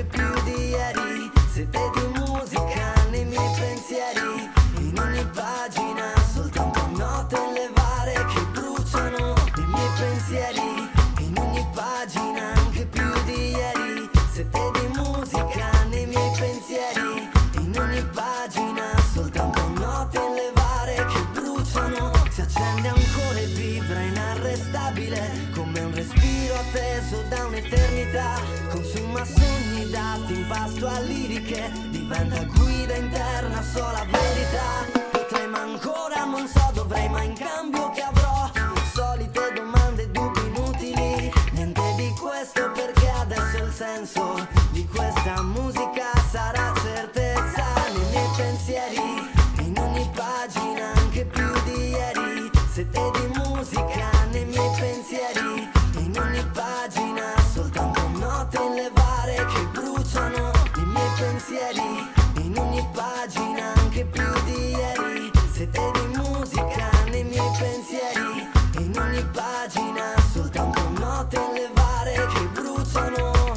anche più di ieri. Sete di musica nei miei pensieri, in ogni pagina soltanto note levare che bruciano i miei pensieri, in ogni pagina anche più di ieri. Sete di musica nei miei pensieri, in ogni pagina soltanto note levare che bruciano. Si accende ancora e vibra inarrestabile, come un respiro atteso da un'eternità. Consuma sogni dati in pasto a liriche, diventa guida interna sola verità. Potrei ma ancora non so, dovrei ma in cambio che avrò solite domande e dubbi inutili. Niente di questo perché adesso il senso di questa musica sarà certezza nei miei pensieri, in ogni pagina anche più di ieri. Sete di musica nei miei pensieri, in ogni pagina soltanto note in levare che bruciano i miei pensieri, in ogni pagina anche più di ieri. Sete di musica nei miei pensieri, in ogni pagina soltanto note in levare che bruciano.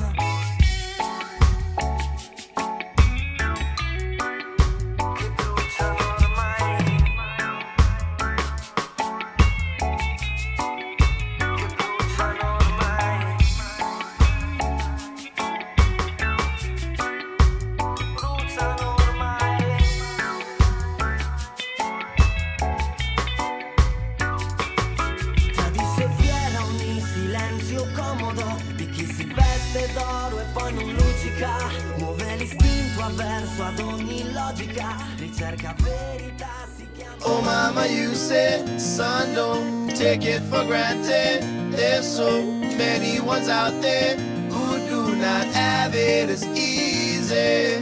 D'oro e poi non luccica, muove l'istinto avverso ad ogni logica, ricerca verità, si chiama. Oh mama, you said, son, don't take it for granted. There's so many ones out there who do not have it as easy.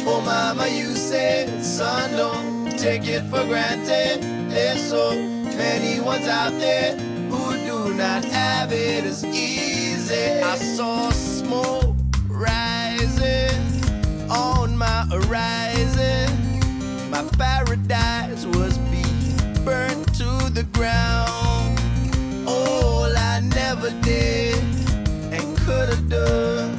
Oh mama, you said, son, don't take it for granted. There's so many ones out there who do not have it as easy. I saw smoke rising on my horizon. My paradise was being burnt to the ground. All I never did and could have done,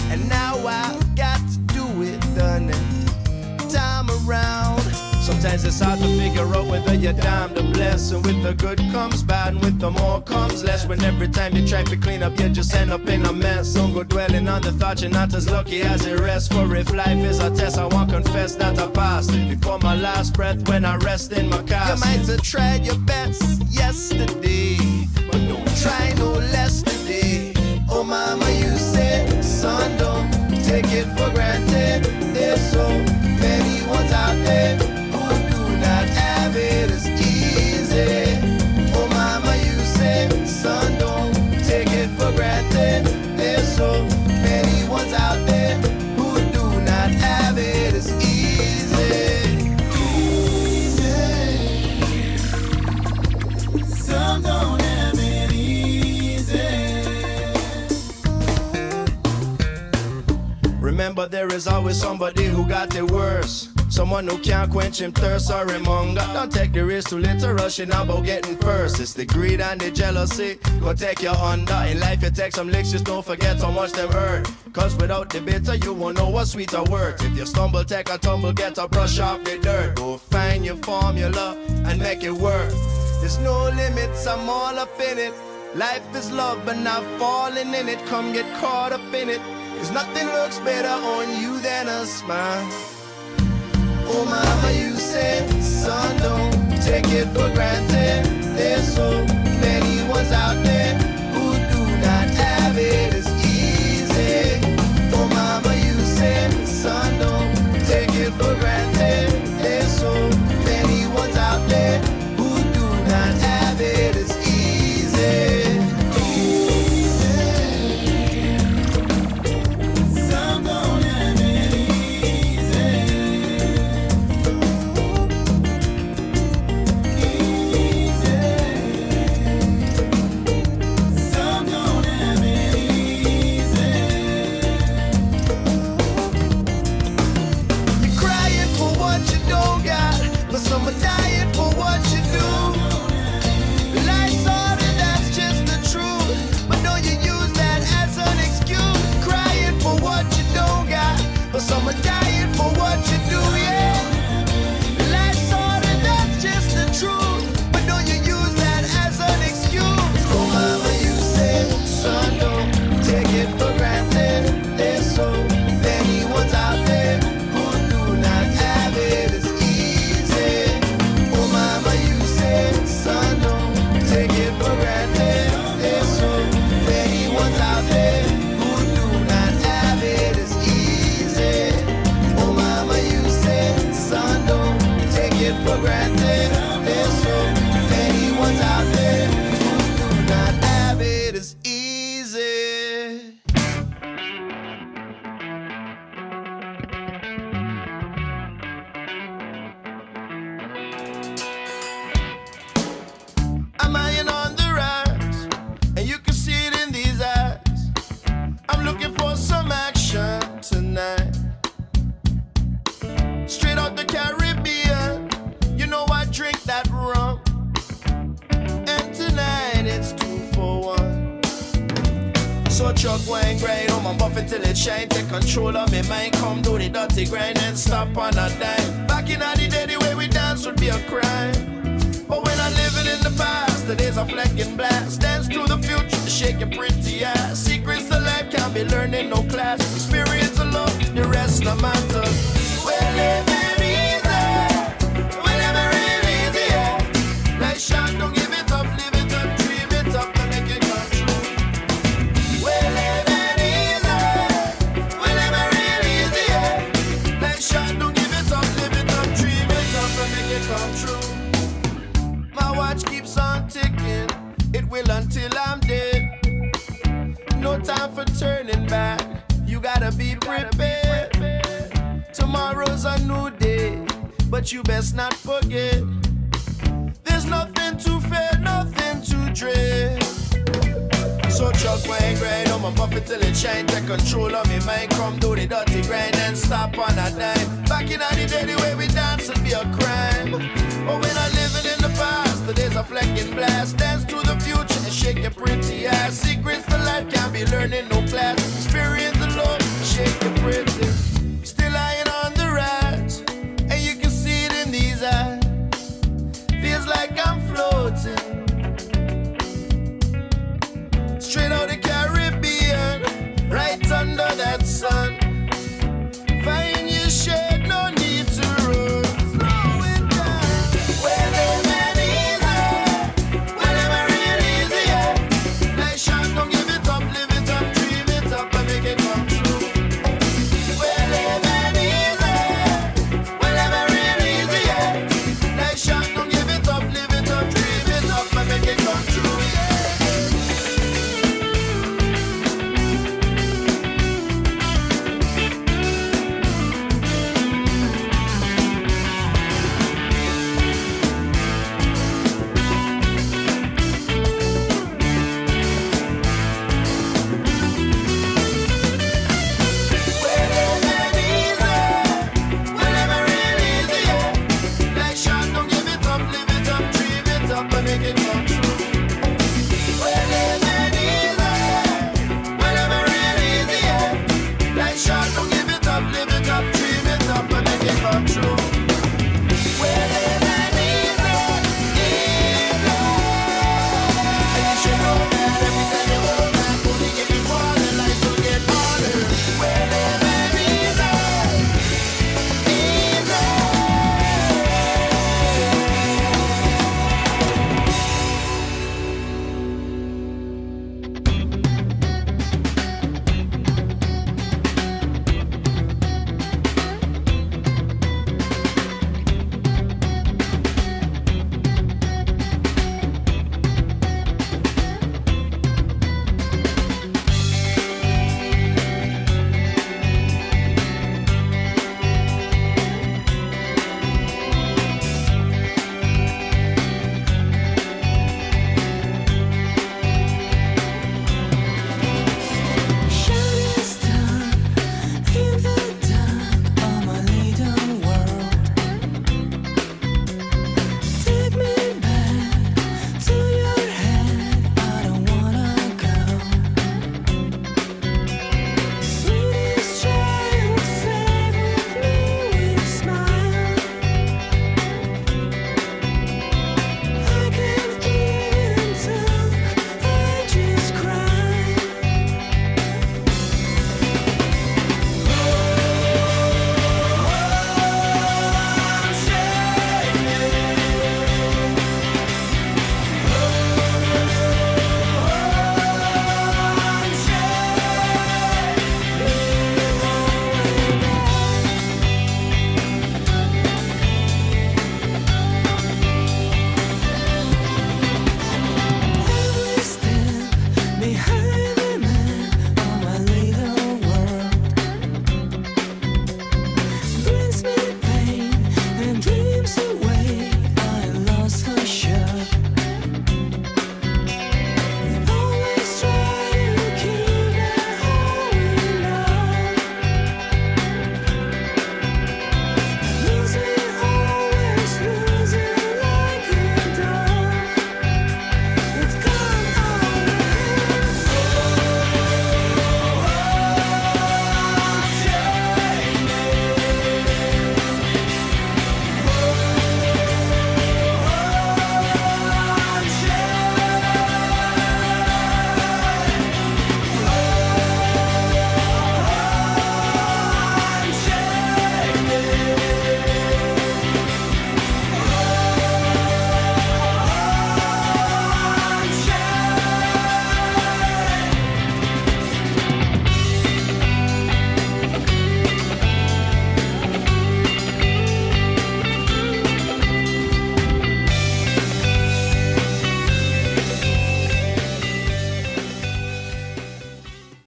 and now I've got to do it, done it, time around. Sometimes it's hard to figure out whether you're damned or blessed. And with the good comes bad, and with the more comes less. When every time you try to clean up, you just end up in a mess. Don't go dwelling on the thought you're not as lucky as the rest. For if life is a test, I won't confess that I passed it before my last breath when I rest in my casket. You might have tried your best yesterday, but don't try no less today. Oh mama, you said, son, don't take it for granted. There's so many ones out there have it as easy. Oh mama, you said, son, don't take it for granted. There's so many ones out there who do not have it as easy. Easy. Some don't have it easy. Remember, there is always somebody who got it worse. Someone who can't quench him thirst or him hunger. Don't take the risk too little rushing about getting first. It's the greed and the jealousy gonna take you under. In life you take some licks, just don't forget how much them hurt. Cause without the bitter you won't know what sweeter words. If you stumble, take a tumble, get a brush off the dirt. Go find your formula and make it work. There's no limits, I'm all up in it. Life is love but not falling in it. Come get caught up in it, cause nothing looks better on you than a smile. Oh mama, you said, son, don't take it for granted. There's so many ones out there who do not have it as easy. Oh mama, you said, son, don't take it for granted. There's so many ones out there who do not have it as easy. it till it shine. Take control of me mind. Come do the dirty grind and stop on a dime. Back in the day, the way we dance would be a crime. But when I'm living in the past, the days are flecking blast. Dance to the future, shake your pretty ass. Secrets to life can't be learned in no class. Experience alone, the rest no matter. We're living easy, we're living real easy, yeah. Like Sean, don't give it up, live it up, dream it up, and make it come true. We're living easy, we're living real easy, yeah. Like Sean, don't give it up, live it up, dream it up, and make it come true. My watch keeps on ticking, it will until I'm dead. No time for turning back, you gotta be prepared. Tomorrow's a new day, but you best not forget. There's nothing to fear, nothing to dread. So chuck my grind, I'ma buff it till it shine. Take control of me mind, come do the dirty grind and stop on a dime. Back in the day, the way we dance would be a crime. But when I'm living in the past, the days are flecking blast. Dance to the future and shake your pretty ass. Secrets to life can't be learned in no class. Experience alone,